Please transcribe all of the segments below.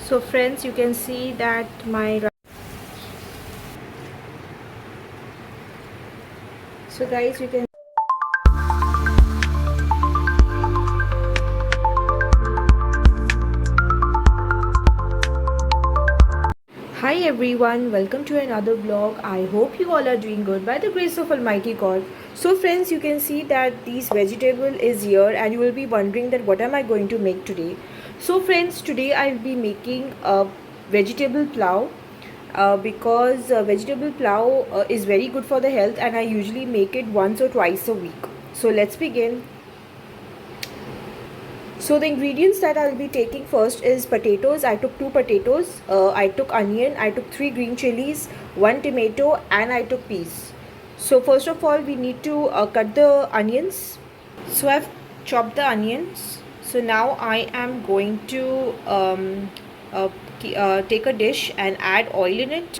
So friends, you can see that so guys, you can Hi everyone, welcome to another vlog. I hope you all are doing good by the grace of Almighty God. So friends, you can see that this vegetable is here and you will be wondering that what am I going to make today. So friends, today I will be making a vegetable plow because vegetable plow is very good for the health and I usually make it once or twice a week. So let's begin. So the ingredients that I'll be taking first is potatoes. I took 2 potatoes. I took onion. I took 3 green chilies, 1 tomato, and I took peas. So first of all, we need to cut the onions. So I've chopped the onions. So now I am going to take a dish and add oil in it.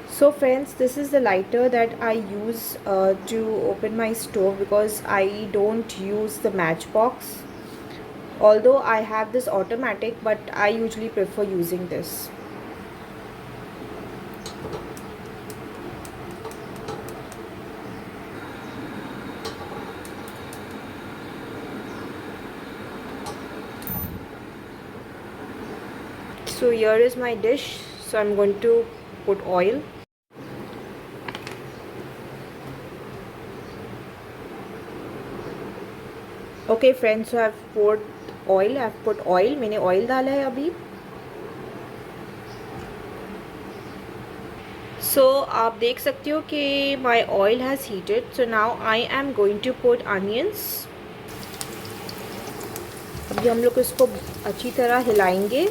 So friends, this is the lighter that I use to open my stove because I don't use the matchbox. Although I have this automatic, but I usually prefer using this. So here is my dish. So I'm going to put oil. Okay friends, so I've poured oil. I've put oil. मैंने oil डाला है अभी. So आप देख सकते हो कि my oil has heated. So now I am going to put onions. अभी हम लोग इसको अच्छी तरह हिलाएंगे.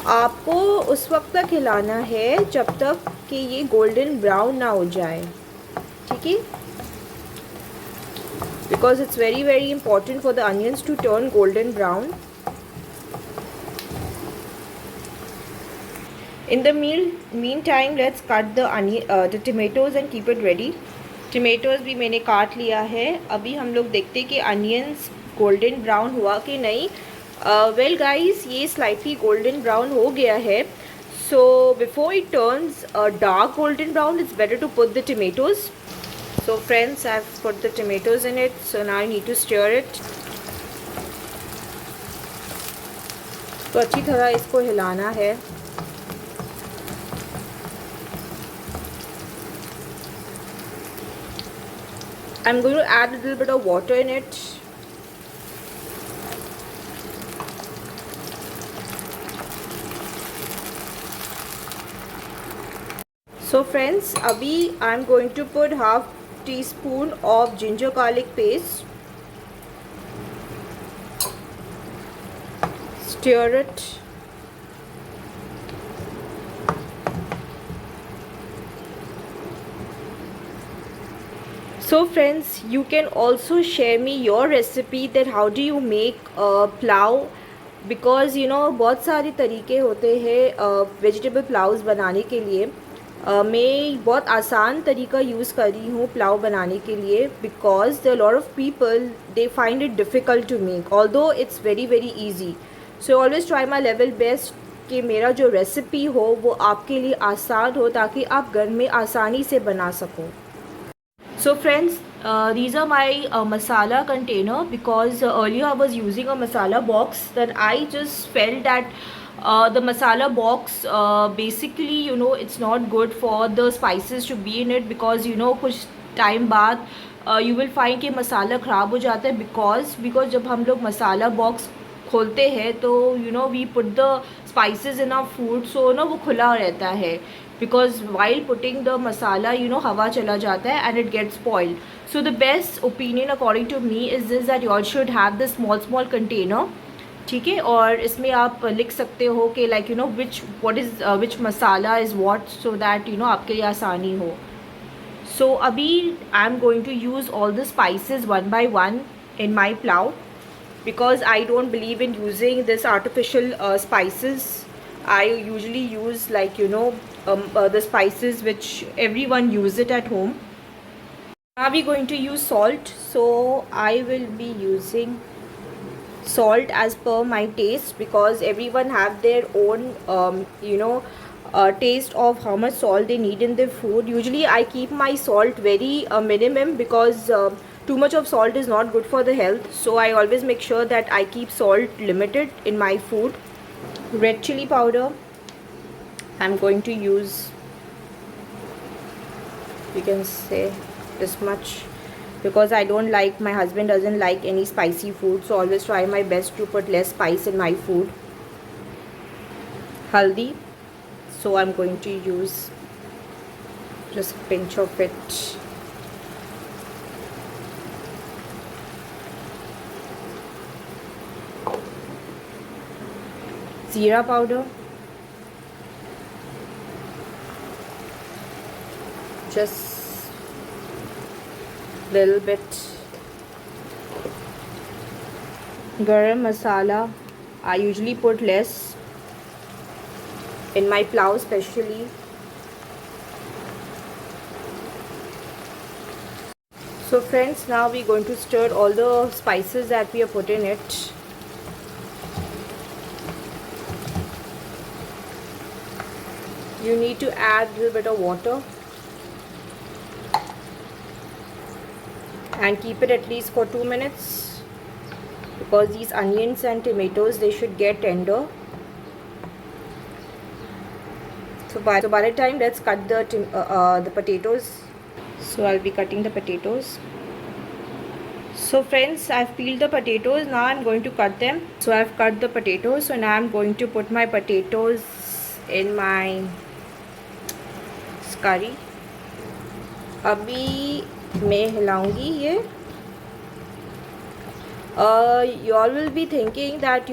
आपको उस वक्त तक हिलाना है जब तक कि ये गोल्डन ब्राउन ना हो जाए. ठीक है, because it's very important for the onions to turn golden brown. In the meantime, let's cut the tomatoes and keep it ready. Tomatoes भी मैंने काट लिया है. अभी हम लोग देखते हैं कि onions golden brown हुआ कि नहीं. Well guys, ये slightly golden brown हो गया है. So before it turns a dark golden brown, it's better to put the tomatoes. So friends, I've put the tomatoes in it. So now I need to stir it. तो अच्छी तरह इसको हिलाना है. I'm going to add a little bit of water in it. So friends, abhi I'm going to put half teaspoon of ginger garlic paste. Stir it. So friends, you can also share me your recipe that how do you make plow, because you know बहुत सारे तरीके होते हैं vegetable ploughs बनाने के लिए. मैं बहुत आसान तरीका यूज़ कर रही हूँ पुलाव बनाने के लिए because the lot of people they find it difficult to make although it's very easy. So always try my level best कि मेरा जो रेसिपी हो वो आपके लिए आसान हो ताकि आप घर में आसानी से बना सको. So friends, these are my masala container because earlier I was using a masala box. Then I just felt that the masala box basically it's not good for the spices to be in it because कुछ time बाद you will find कि मसाला ख़राब हो जाता है because जब हम लोग मसाला box खोलते हैं तो we put the spices in our food, so वो खुला रहता है because while putting the masala हवा चला जाता है and it gets spoiled. So the best opinion according to me is this that you all should have this small container. ठीक है, और इसमें आप लिख सकते हो कि like which masala is what, so that आपके लिए आसानी हो. So अभी I am going to use all the spices one by one in my plow because I don't believe in using this artificial spices. I usually use like the spices which everyone use it at home. Now we're going to use salt, so I will be using salt as per my taste, because everyone have their own taste of how much salt they need in their food. Usually I keep my salt very minimum, because too much of salt is not good for the health, so I always make sure that I keep salt limited in my food. Red chili powder, I'm going to use, you can say, this much, because I don't like, my husband doesn't like any spicy food, so always try my best to put less spice in my food. Haldi, so I'm going to use just a pinch of it. Jeera powder, just little bit. Garam masala, I usually put less in my plow especially. So friends, now we're going to stir all the spices that we have put in it. You need to add a little bit of water and keep it at least for 2 minutes, because these onions and tomatoes, they should get tender. So by the time, let's cut the potatoes. So I'll be cutting the potatoes. So friends, I've peeled the potatoes. Now I'm going to cut them. So I've cut the potatoes. So now I'm going to put my potatoes in my curry. अभी मैं हिलाऊंगी ये. You all will be thinking that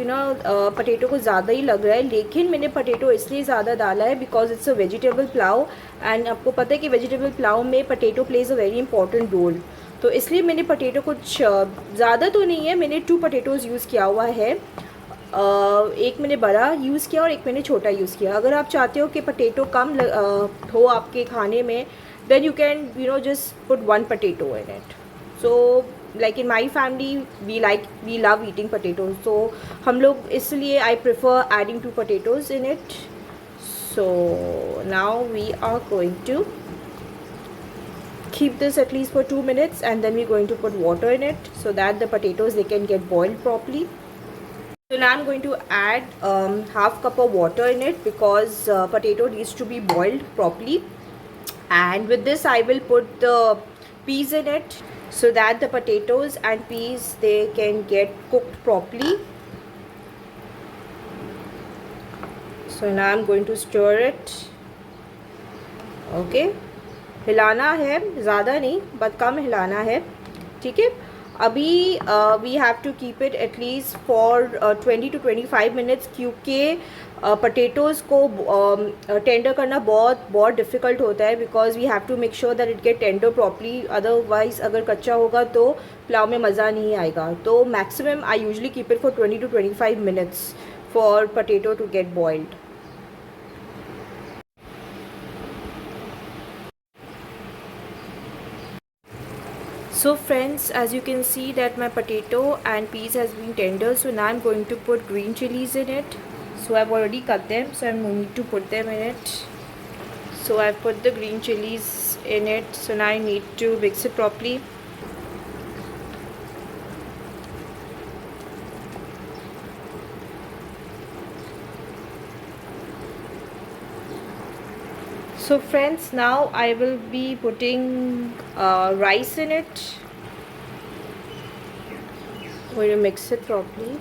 potato को ज़्यादा ही लग रहा है, लेकिन मैंने potato इसलिए ज़्यादा डाला है because it's a vegetable pulao, and आपको पता है कि vegetable pulao में potato plays a very important role. तो इसलिए मैंने potato कुछ ज़्यादा तो नहीं है, मैंने 2 potatoes यूज़ किया हुआ है. एक मैंने बड़ा यूज़ किया और एक मैंने छोटा यूज़ किया. अगर आप चाहते हो कि पोटैटो कम हो आपके खाने में, then you can just put 1 potato in it. So like in my family, we love eating potatoes, so हम लोग इसलिए I prefer adding 2 potatoes in it. So now we are going to keep this at least for 2 minutes, and then we're going to put water in it so that the potatoes, they can get boiled properly. So now I'm going to add half cup of water in it, because potato needs to be boiled properly. And with this I will put the peas in it, so that the potatoes and peas, they can get cooked properly. So now I'm going to stir it. Okay, हिलाना है, ज़्यादा नहीं but कम हिलाना है, ठीक है. अभी we have to keep it at least for 20 to 25 minutes, क्योंकि पोटैटोज़ को टेंडर करना बहुत डिफ़िकल्ट होता है, because we have to make sure that it get tender properly. Otherwise अगर कच्चा होगा तो पुलाव में मज़ा नहीं आएगा. तो maximum I usually keep it for 20 to 25 minutes for potato to get boiled. So friends, as you can see that my potato and peas has been tender, so now I'm going to put green chilies in it. So I've already cut them, so I'm going to put them in it. So I've put the green chilies in it. So now I need to mix it properly. So friends, now I will be putting rice in it. I'm going to mix it properly.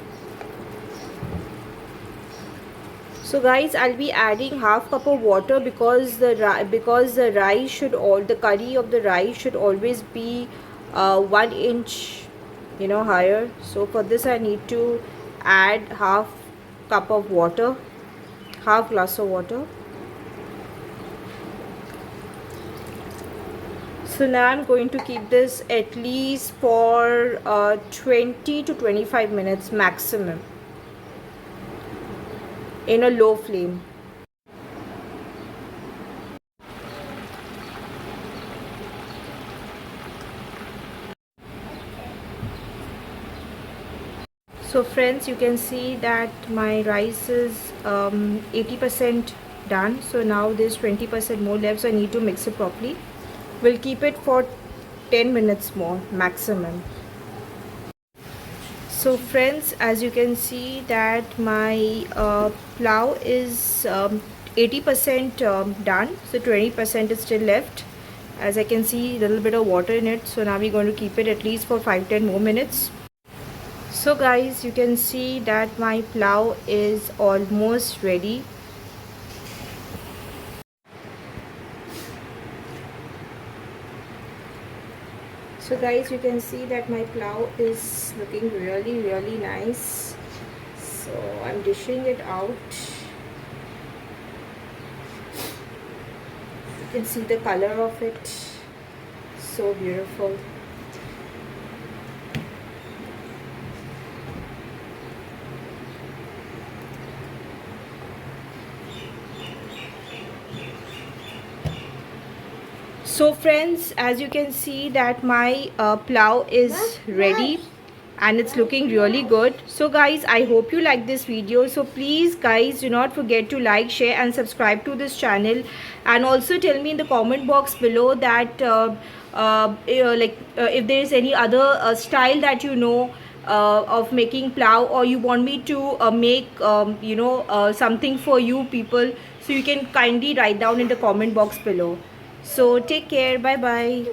So guys, I'll be adding half cup of water, because the rice should, the curry of the rice should always be 1 inch higher. So for this I need to add half cup of water, half glass of water. So now I'm going to keep this at least for 20 to 25 minutes maximum in a low flame. So friends, you can see that my rice is 80% done. So now there's 20% more left, so I need to mix it properly. We'll keep it for 10 minutes more maximum. So friends, as you can see that my plow is 80% done, so 20% is still left. As I can see, a little bit of water in it, so now we're going to keep it at least for 5-10 more minutes. So guys, you can see that my plow is almost ready. So guys, you can see that my plow is looking really nice. So I'm dishing it out. You can see the color of it, so beautiful. So friends, as you can see that my plow is ready and it's looking really good. So guys, I hope you like this video. So please guys, do not forget to like, share and subscribe to this channel, and also tell me in the comment box below that if there is any other style that you know of making plow, or you want me to make something for you people. So you can kindly write down in the comment box below. So take care. Bye bye.